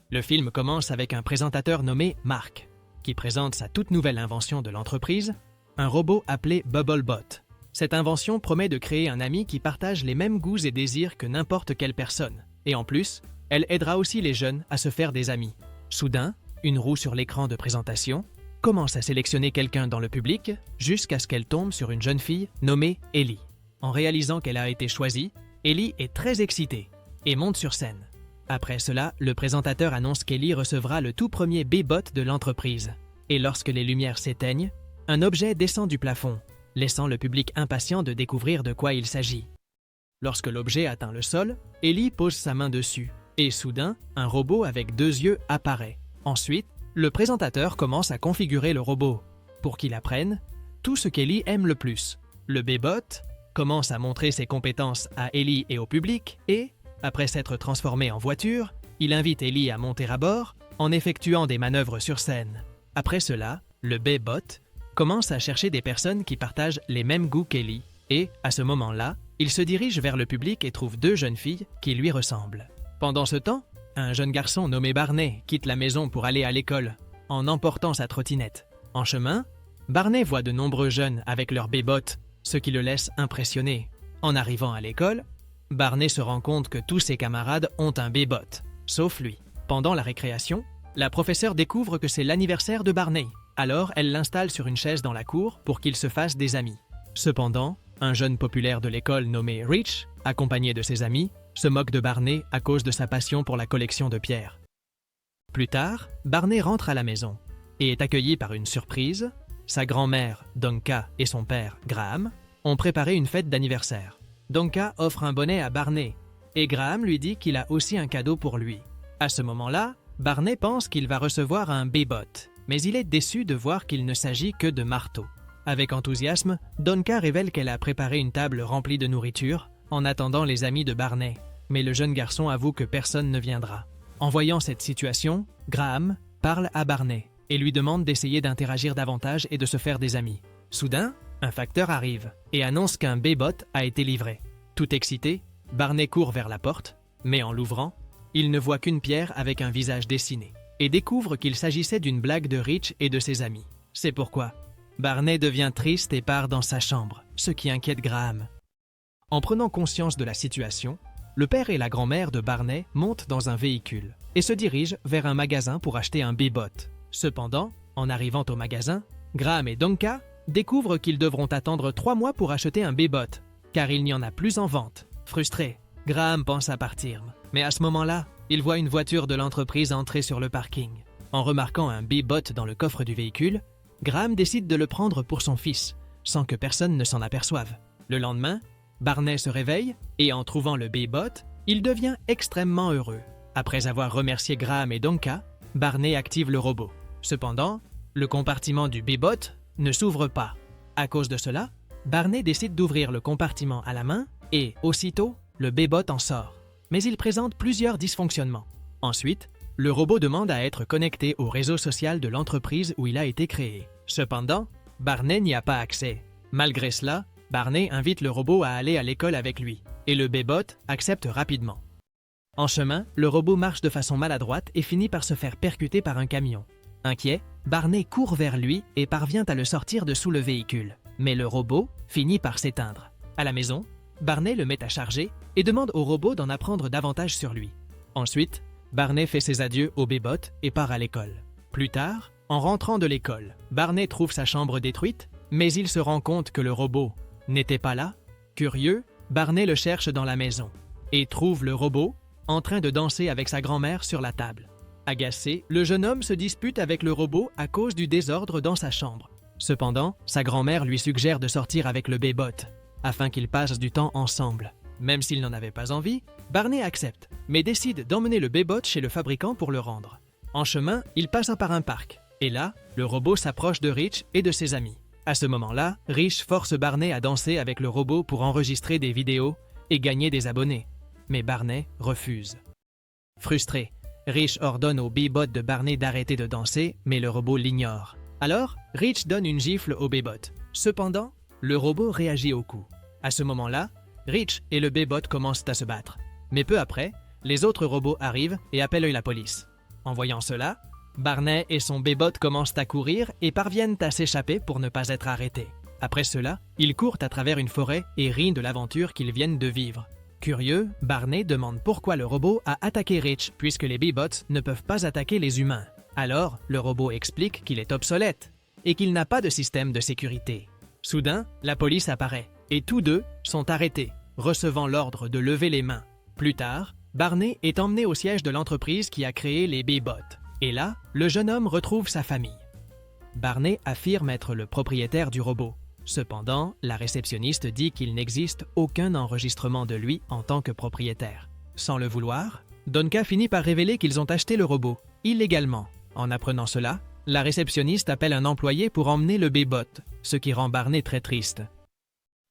Le film commence avec un présentateur nommé Mark, qui présente sa toute nouvelle invention de l'entreprise, un robot appelé Bubblebot. Cette invention promet de créer un ami qui partage les mêmes goûts et désirs que n'importe quelle personne. Et en plus, elle aidera aussi les jeunes à se faire des amis. Soudain, une roue sur l'écran de présentation commence à sélectionner quelqu'un dans le public jusqu'à ce qu'elle tombe sur une jeune fille nommée Ellie. En réalisant qu'elle a été choisie, Ellie est très excitée et monte sur scène. Après cela, le présentateur annonce qu'Ellie recevra le tout premier B-Bot de l'entreprise. Et lorsque les lumières s'éteignent, un objet descend du plafond, laissant le public impatient de découvrir de quoi il s'agit. Lorsque l'objet atteint le sol, Ellie pose sa main dessus, et soudain, un robot avec 2 yeux apparaît. Ensuite, le présentateur commence à configurer le robot, pour qu'il apprenne tout ce qu'Ellie aime le plus. Le B-Bot commence à montrer ses compétences à Ellie et au public, et, après s'être transformé en voiture, il invite Ellie à monter à bord en effectuant des manœuvres sur scène. Après cela, le B-Bot commence à chercher des personnes qui partagent les mêmes goûts qu'Ellie, et, à ce moment-là, il se dirige vers le public et trouve 2 jeunes filles qui lui ressemblent. Pendant ce temps, un jeune garçon nommé Barney quitte la maison pour aller à l'école, en emportant sa trottinette. En chemin, Barney voit de nombreux jeunes avec leur B-Bot, ce qui le laisse impressionné. En arrivant à l'école, Barney se rend compte que tous ses camarades ont un B-Bot, sauf lui. Pendant la récréation, la professeure découvre que c'est l'anniversaire de Barney. Alors, elle l'installe sur une chaise dans la cour pour qu'il se fasse des amis. Cependant, un jeune populaire de l'école nommé Rich, accompagné de ses amis, se moque de Barney à cause de sa passion pour la collection de pierres. Plus tard, Barney rentre à la maison et est accueilli par une surprise. Sa grand-mère, Donka, et son père, Graham, ont préparé une fête d'anniversaire. Donka offre un bonnet à Barney et Graham lui dit qu'il a aussi un cadeau pour lui. À ce moment-là, Barney pense qu'il va recevoir un B-Bot, mais il est déçu de voir qu'il ne s'agit que de marteaux. Avec enthousiasme, Donka révèle qu'elle a préparé une table remplie de nourriture en attendant les amis de Barney, mais le jeune garçon avoue que personne ne viendra. En voyant cette situation, Graham parle à Barney et lui demande d'essayer d'interagir davantage et de se faire des amis. Soudain, un facteur arrive et annonce qu'un B-Bot a été livré. Tout excité, Barney court vers la porte, mais en l'ouvrant, il ne voit qu'une pierre avec un visage dessiné et découvre qu'il s'agissait d'une blague de Rich et de ses amis. C'est pourquoi Barney devient triste et part dans sa chambre, ce qui inquiète Graham. En prenant conscience de la situation, le père et la grand-mère de Barney montent dans un véhicule et se dirigent vers un magasin pour acheter un B-Bot. Cependant, en arrivant au magasin, Graham et Donka découvrent qu'ils devront attendre 3 mois pour acheter un B-Bot, car il n'y en a plus en vente. Frustré, Graham pense à partir. Mais à ce moment-là, il voit une voiture de l'entreprise entrer sur le parking. En remarquant un B-Bot dans le coffre du véhicule, Graham décide de le prendre pour son fils, sans que personne ne s'en aperçoive. Le lendemain, Barney se réveille et en trouvant le B-Bot, il devient extrêmement heureux. Après avoir remercié Graham et Donka, Barney active le robot. Cependant, le compartiment du B-Bot ne s'ouvre pas. À cause de cela, Barney décide d'ouvrir le compartiment à la main et, aussitôt, le B-Bot en sort. Mais il présente plusieurs dysfonctionnements. Ensuite, le robot demande à être connecté au réseau social de l'entreprise où il a été créé. Cependant, Barney n'y a pas accès. Malgré cela, Barney invite le robot à aller à l'école avec lui, et le B-Bot accepte rapidement. En chemin, le robot marche de façon maladroite et finit par se faire percuter par un camion. Inquiet, Barney court vers lui et parvient à le sortir de sous le véhicule. Mais le robot finit par s'éteindre. À la maison, Barney le met à charger et demande au robot d'en apprendre davantage sur lui. Ensuite, Barney fait ses adieux au B-Bot et part à l'école. Plus tard, en rentrant de l'école, Barney trouve sa chambre détruite, mais il se rend compte que le robot n'était pas là. Curieux, Barney le cherche dans la maison et trouve le robot en train de danser avec sa grand-mère sur la table. Agacé, le jeune homme se dispute avec le robot à cause du désordre dans sa chambre. Cependant, sa grand-mère lui suggère de sortir avec le B-Bot afin qu'ils passent du temps ensemble. Même s'il n'en avait pas envie, Barney accepte, mais décide d'emmener le B-Bot chez le fabricant pour le rendre. En chemin, il passe par un parc, et là, le robot s'approche de Rich et de ses amis. À ce moment-là, Rich force Barney à danser avec le robot pour enregistrer des vidéos et gagner des abonnés. Mais Barney refuse. Frustré, Rich ordonne au B-Bot de Barney d'arrêter de danser, mais le robot l'ignore. Alors, Rich donne une gifle au B-Bot. Cependant, le robot réagit au coup. À ce moment-là, Rich et le B-Bot commencent à se battre. Mais peu après, les autres robots arrivent et appellent la police. En voyant cela, Barney et son bébot commencent à courir et parviennent à s'échapper pour ne pas être arrêtés. Après cela, ils courent à travers une forêt et rient de l'aventure qu'ils viennent de vivre. Curieux, Barney demande pourquoi le robot a attaqué Rich puisque les Bee-Bots ne peuvent pas attaquer les humains. Alors, le robot explique qu'il est obsolète et qu'il n'a pas de système de sécurité. Soudain, la police apparaît et tous deux sont arrêtés, recevant l'ordre de lever les mains. Plus tard, Barney est emmené au siège de l'entreprise qui a créé les Bee-Bots. Et là, le jeune homme retrouve sa famille. Barney affirme être le propriétaire du robot. Cependant, la réceptionniste dit qu'il n'existe aucun enregistrement de lui en tant que propriétaire. Sans le vouloir, Donka finit par révéler qu'ils ont acheté le robot, illégalement. En apprenant cela, la réceptionniste appelle un employé pour emmener le Bee-Bot, ce qui rend Barney très triste.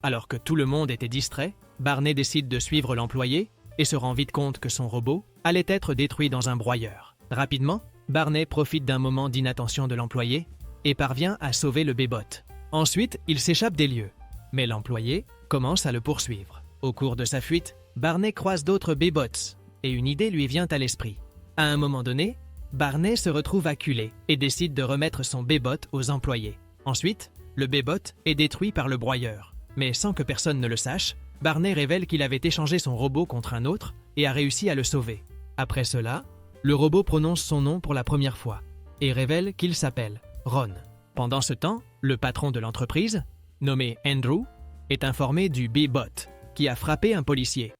Alors que tout le monde était distrait, Barney décide de suivre l'employé et se rend vite compte que son robot allait être détruit dans un broyeur. Rapidement, Barney profite d'un moment d'inattention de l'employé et parvient à sauver le Bee-Bot. Ensuite, il s'échappe des lieux, mais l'employé commence à le poursuivre. Au cours de sa fuite, Barney croise d'autres Bee-Bots et une idée lui vient à l'esprit. À un moment donné, Barney se retrouve acculé et décide de remettre son Bee-Bot aux employés. Ensuite, le Bee-Bot est détruit par le broyeur, mais sans que personne ne le sache, Barney révèle qu'il avait échangé son robot contre un autre et a réussi à le sauver. Après cela, le robot prononce son nom pour la première fois et révèle qu'il s'appelle Ron. Pendant ce temps, le patron de l'entreprise, nommé Andrew, est informé du Bee-Bot qui a frappé un policier.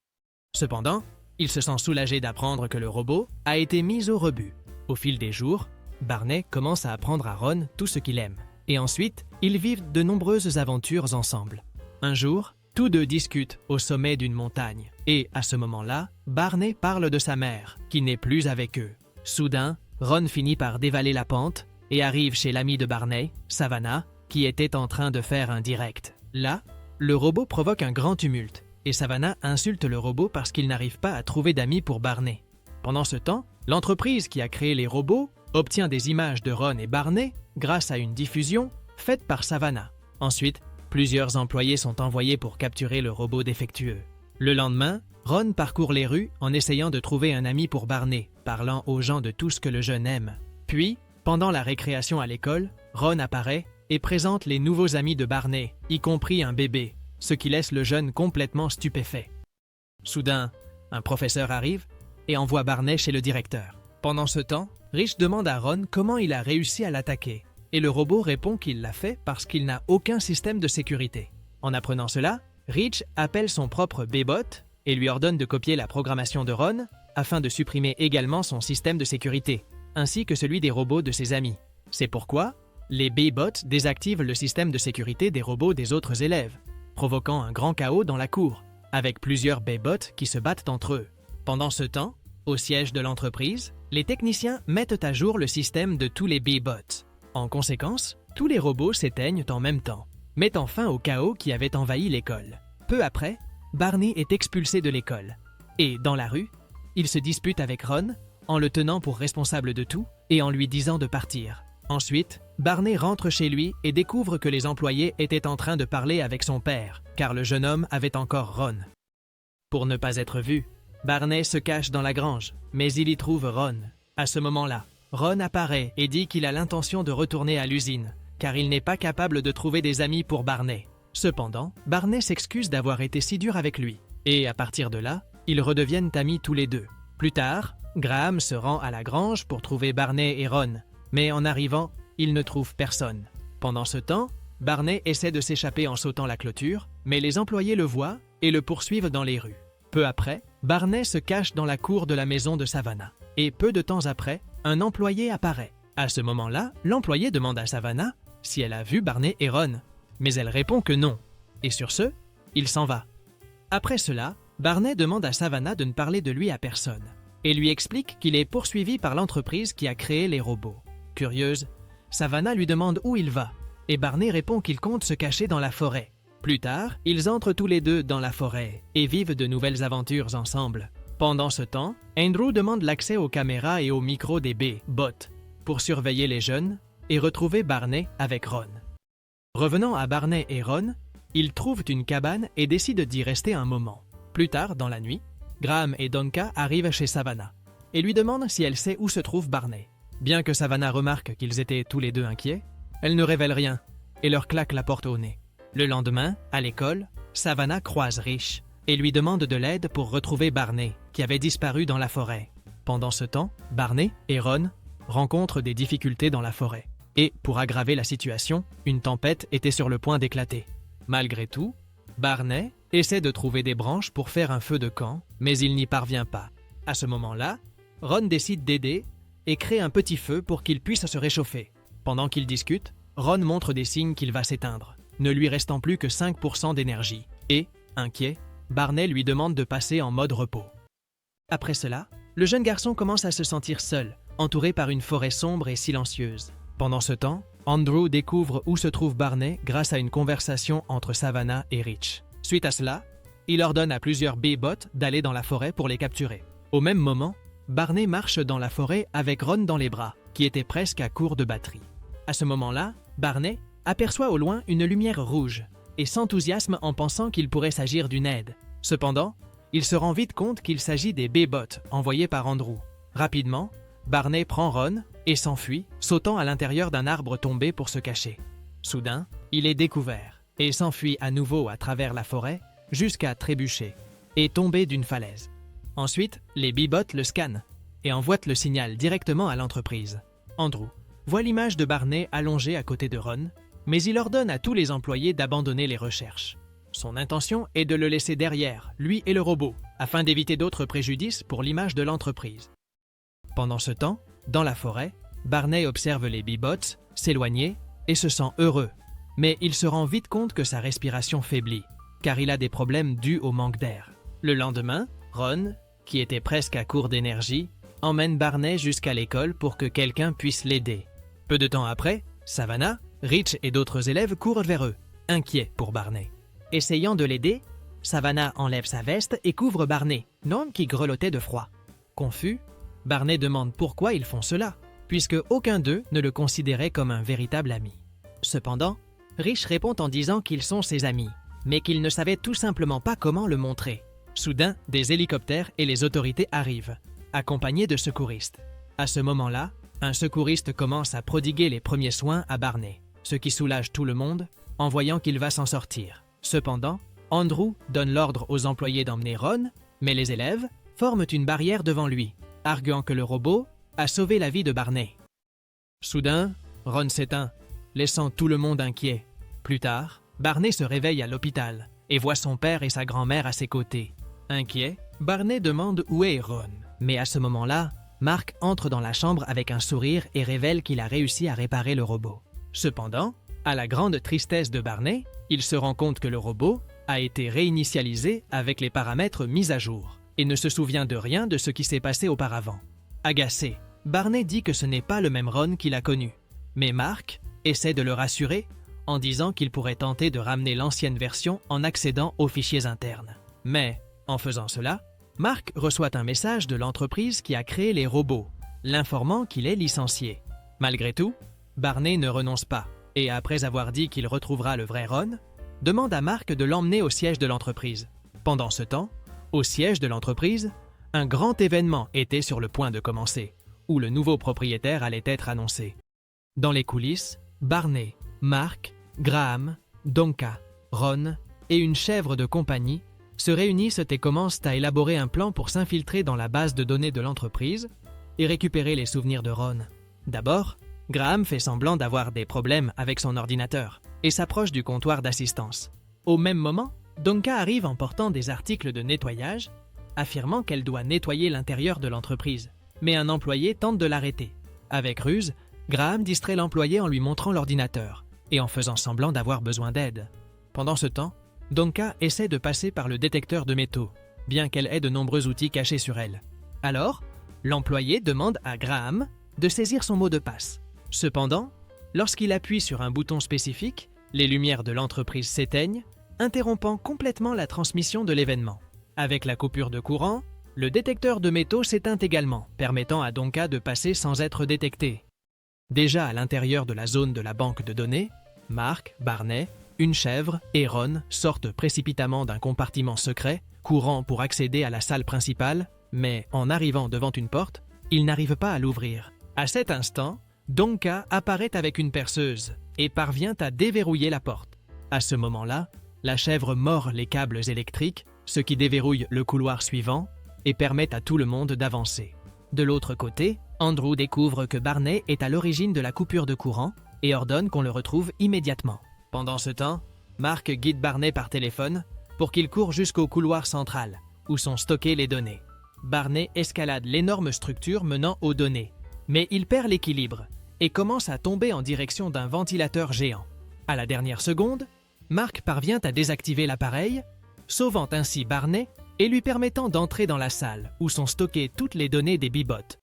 Cependant, il se sent soulagé d'apprendre que le robot a été mis au rebut. Au fil des jours, Barney commence à apprendre à Ron tout ce qu'il aime. Et ensuite, ils vivent de nombreuses aventures ensemble. Un jour, tous deux discutent au sommet d'une montagne. Et à ce moment-là, Barney parle de sa mère, qui n'est plus avec eux. Soudain, Ron finit par dévaler la pente et arrive chez l'ami de Barney, Savannah, qui était en train de faire un direct. Là, le robot provoque un grand tumulte et Savannah insulte le robot parce qu'il n'arrive pas à trouver d'amis pour Barney. Pendant ce temps, l'entreprise qui a créé les robots obtient des images de Ron et Barney grâce à une diffusion faite par Savannah. Ensuite, plusieurs employés sont envoyés pour capturer le robot défectueux. Le lendemain, Ron parcourt les rues en essayant de trouver un ami pour Barney, parlant aux gens de tout ce que le jeune aime. Puis, pendant la récréation à l'école, Ron apparaît et présente les nouveaux amis de Barney, y compris un bébé, ce qui laisse le jeune complètement stupéfait. Soudain, un professeur arrive et envoie Barney chez le directeur. Pendant ce temps, Rich demande à Ron comment il a réussi à l'attaquer, et le robot répond qu'il l'a fait parce qu'il n'a aucun système de sécurité. En apprenant cela, Rich appelle son propre Bee-Bot et lui ordonne de copier la programmation de Ron afin de supprimer également son système de sécurité, ainsi que celui des robots de ses amis. C'est pourquoi les Bee-Bots désactivent le système de sécurité des robots des autres élèves, provoquant un grand chaos dans la cour, avec plusieurs Bee-Bots qui se battent entre eux. Pendant ce temps, au siège de l'entreprise, les techniciens mettent à jour le système de tous les Bee-Bots. En conséquence, tous les robots s'éteignent en même temps, mettant fin au chaos qui avait envahi l'école. Peu après, Barney est expulsé de l'école. Et dans la rue, il se dispute avec Ron en le tenant pour responsable de tout et en lui disant de partir. Ensuite, Barney rentre chez lui et découvre que les employés étaient en train de parler avec son père, car le jeune homme avait encore Ron. Pour ne pas être vu, Barney se cache dans la grange, mais il y trouve Ron. À ce moment-là, Ron apparaît et dit qu'il a l'intention de retourner à l'usine, car il n'est pas capable de trouver des amis pour Barney. Cependant, Barney s'excuse d'avoir été si dur avec lui, et à partir de là, ils redeviennent amis tous les deux. Plus tard, Graham se rend à la grange pour trouver Barney et Ron, mais en arrivant, il ne trouve personne. Pendant ce temps, Barney essaie de s'échapper en sautant la clôture, mais les employés le voient et le poursuivent dans les rues. Peu après, Barney se cache dans la cour de la maison de Savannah. Et peu de temps après, un employé apparaît. À ce moment-là, l'employé demande à Savannah si elle a vu Barney et Ron, mais elle répond que non. Et sur ce, il s'en va. Après cela, Barney demande à Savannah de ne parler de lui à personne et lui explique qu'il est poursuivi par l'entreprise qui a créé les robots. Curieuse, Savannah lui demande où il va et Barney répond qu'il compte se cacher dans la forêt. Plus tard, ils entrent tous les deux dans la forêt et vivent de nouvelles aventures ensemble. Pendant ce temps, Andrew demande l'accès aux caméras et aux micros des Bee-Bots pour surveiller les jeunes et retrouver Barney avec Ron. Revenant à Barney et Ron, ils trouvent une cabane et décident d'y rester un moment. Plus tard, dans la nuit, Graham et Donka arrivent chez Savannah. et lui demande si elle sait où se trouve Barney. Bien que Savannah remarque qu'ils étaient tous les deux inquiets, elle ne révèle rien et leur claque la porte au nez. Le lendemain, à l'école, Savannah croise Rich et lui demande de l'aide pour retrouver Barney, qui avait disparu dans la forêt. Pendant ce temps, Barney et Ron rencontrent des difficultés dans la forêt. Et, pour aggraver la situation, une tempête était sur le point d'éclater. Malgré tout, Barney essaie de trouver des branches pour faire un feu de camp, mais il n'y parvient pas. À ce moment-là, Ron décide d'aider et crée un petit feu pour qu'il puisse se réchauffer. Pendant qu'ils discutent, Ron montre des signes qu'il va s'éteindre, ne lui restant plus que 5% d'énergie. Et, inquiet, Barney lui demande de passer en mode repos. Après cela, le jeune garçon commence à se sentir seul, entouré par une forêt sombre et silencieuse. Pendant ce temps, Andrew découvre où se trouve Barney grâce à une conversation entre Savannah et Rich. Suite à cela, il ordonne à plusieurs B-bots d'aller dans la forêt pour les capturer. Au même moment, Barney marche dans la forêt avec Ron dans les bras, qui était presque à court de batterie. À ce moment-là, Barney aperçoit au loin une lumière rouge et s'enthousiasme en pensant qu'il pourrait s'agir d'une aide. Cependant, il se rend vite compte qu'il s'agit des B-bots envoyés par Andrew. Rapidement, Barney prend Ron et s'enfuit, sautant à l'intérieur d'un arbre tombé pour se cacher. Soudain, il est découvert et s'enfuit à nouveau à travers la forêt jusqu'à trébucher et tomber d'une falaise. Ensuite, les B-bots le scannent et envoient le signal directement à l'entreprise. Andrew voit l'image de Barney allongée à côté de Ron, mais il ordonne à tous les employés d'abandonner les recherches. Son intention est de le laisser derrière, lui et le robot, afin d'éviter d'autres préjudices pour l'image de l'entreprise. Pendant ce temps, dans la forêt, Barney observe les B-bots s'éloigner et se sent heureux, mais il se rend vite compte que sa respiration faiblit, car il a des problèmes dus au manque d'air. Le lendemain, Ron, qui était presque à court d'énergie, emmène Barney jusqu'à l'école pour que quelqu'un puisse l'aider. Peu de temps après, Savannah, Rich et d'autres élèves courent vers eux, inquiets pour Barney. Essayant de l'aider, Savannah enlève sa veste et couvre Barney, l'homme qui grelottait de froid. Confus, Barney demande pourquoi ils font cela, puisque aucun d'eux ne le considérait comme un véritable ami. Cependant, Rich répond en disant qu'ils sont ses amis, mais qu'ils ne savaient tout simplement pas comment le montrer. Soudain, des hélicoptères et les autorités arrivent, accompagnés de secouristes. À ce moment-là, un secouriste commence à prodiguer les premiers soins à Barney, ce qui soulage tout le monde en voyant qu'il va s'en sortir. Cependant, Andrew donne l'ordre aux employés d'emmener Ron, mais les élèves forment une barrière devant lui, arguant que le robot a sauvé la vie de Barney. Soudain, Ron s'éteint, laissant tout le monde inquiet. Plus tard, Barney se réveille à l'hôpital et voit son père et sa grand-mère à ses côtés. Inquiet, Barney demande où est Ron. Mais à ce moment-là, Mark entre dans la chambre avec un sourire et révèle qu'il a réussi à réparer le robot. Cependant, à la grande tristesse de Barney, il se rend compte que le robot a été réinitialisé avec les paramètres mis à jour et ne se souvient de rien de ce qui s'est passé auparavant. Agacé, Barney dit que ce n'est pas le même Ron qu'il a connu, mais Mark essaie de le rassurer en disant qu'il pourrait tenter de ramener l'ancienne version en accédant aux fichiers internes. Mais, en faisant cela, Mark reçoit un message de l'entreprise qui a créé les robots, l'informant qu'il est licencié. Malgré tout, Barney ne renonce pas et, après avoir dit qu'il retrouvera le vrai Ron, demande à Mark de l'emmener au siège de l'entreprise. Pendant ce temps, au siège de l'entreprise, un grand événement était sur le point de commencer, où le nouveau propriétaire allait être annoncé. Dans les coulisses, Barney, Mark, Graham, Donka, Ron et une chèvre de compagnie se réunissent et commencent à élaborer un plan pour s'infiltrer dans la base de données de l'entreprise et récupérer les souvenirs de Ron. D'abord, Graham fait semblant d'avoir des problèmes avec son ordinateur et s'approche du comptoir d'assistance. Au même moment, Donka arrive en portant des articles de nettoyage, affirmant qu'elle doit nettoyer l'intérieur de l'entreprise. Mais un employé tente de l'arrêter. Avec ruse, Graham distrait l'employé en lui montrant l'ordinateur et en faisant semblant d'avoir besoin d'aide. Pendant ce temps, Donka essaie de passer par le détecteur de métaux, bien qu'elle ait de nombreux outils cachés sur elle. Alors, l'employé demande à Graham de saisir son mot de passe. Cependant, lorsqu'il appuie sur un bouton spécifique, les lumières de l'entreprise s'éteignent, interrompant complètement la transmission de l'événement. Avec la coupure de courant, le détecteur de métaux s'éteint également, permettant à Donka de passer sans être détecté. Déjà à l'intérieur de la zone de la banque de données, Mark, Barney, une chèvre et Ron sortent précipitamment d'un compartiment secret, courant pour accéder à la salle principale, Mais en arrivant devant une porte, il n'arrive pas à l'ouvrir. À cet instant, Donka apparaît avec une perceuse et parvient à déverrouiller la porte. À ce moment-là, la chèvre mord les câbles électriques, ce qui déverrouille le couloir suivant et permet à tout le monde d'avancer. De l'autre côté, Andrew découvre que Barney est à l'origine de la coupure de courant et ordonne qu'on le retrouve immédiatement. Pendant ce temps, Mark guide Barney par téléphone pour qu'il court jusqu'au couloir central, où sont stockées les données. Barney escalade l'énorme structure menant aux données, mais il perd l'équilibre et commence à tomber en direction d'un ventilateur géant. À la dernière seconde, Mark parvient à désactiver l'appareil, sauvant ainsi Barney et lui permettant d'entrer dans la salle où sont stockées toutes les données des Bibots.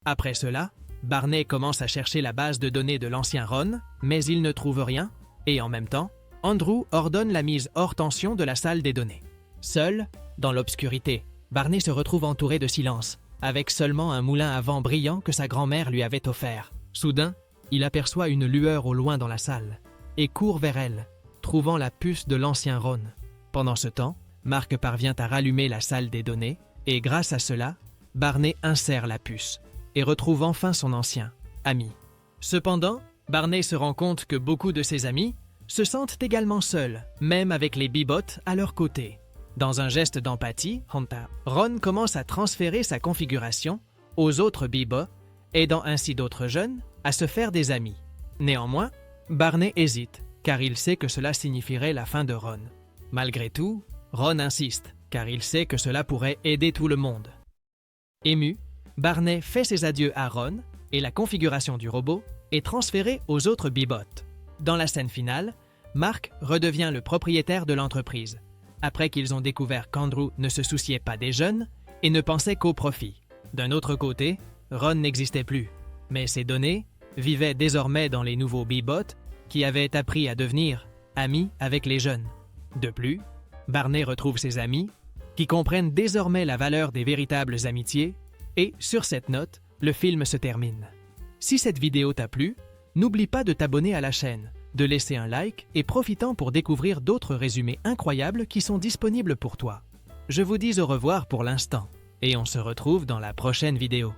Après cela, Barney commence à chercher la base de données de l'ancien Ron, mais il ne trouve rien, et en même temps, Andrew ordonne la mise hors tension de la salle des données. Seul, dans l'obscurité, Barney se retrouve entouré de silence, avec seulement un moulin à vent brillant que sa grand-mère lui avait offert. Soudain, il aperçoit une lueur au loin dans la salle, et court vers elle, trouvant la puce de l'ancien Ron. Pendant ce temps, Mark parvient à rallumer la salle des données, et grâce à cela, Barney insère la puce, et retrouve enfin son ancien ami. Cependant, Barney se rend compte que beaucoup de ses amis se sentent également seuls, même avec les Bibots à leur côté. Dans un geste d'empathie, Ron commence à transférer sa configuration aux autres Bibots, aidant ainsi d'autres jeunes à se faire des amis. Néanmoins, Barney hésite, car il sait que cela signifierait la fin de Ron. Malgré tout, Ron insiste, car il sait que cela pourrait aider tout le monde. Ému, Barney fait ses adieux à Ron et la configuration du robot est transférée aux autres Bibots. Dans la scène finale, Mark redevient le propriétaire de l'entreprise, après qu'ils ont découvert qu'Andrew ne se souciait pas des jeunes et ne pensait qu'au profit. D'un autre côté, Ron n'existait plus, mais ses données vivaient désormais dans les nouveaux Bibots qui avaient appris à devenir amis avec les jeunes. De plus, Barney retrouve ses amis qui comprennent désormais la valeur des véritables amitiés et, sur cette note, le film se termine. Si cette vidéo t'a plu, n'oublie pas de t'abonner à la chaîne, de laisser un like et profitant pour découvrir d'autres résumés incroyables qui sont disponibles pour toi. Je vous dis au revoir pour l'instant et on se retrouve dans la prochaine vidéo.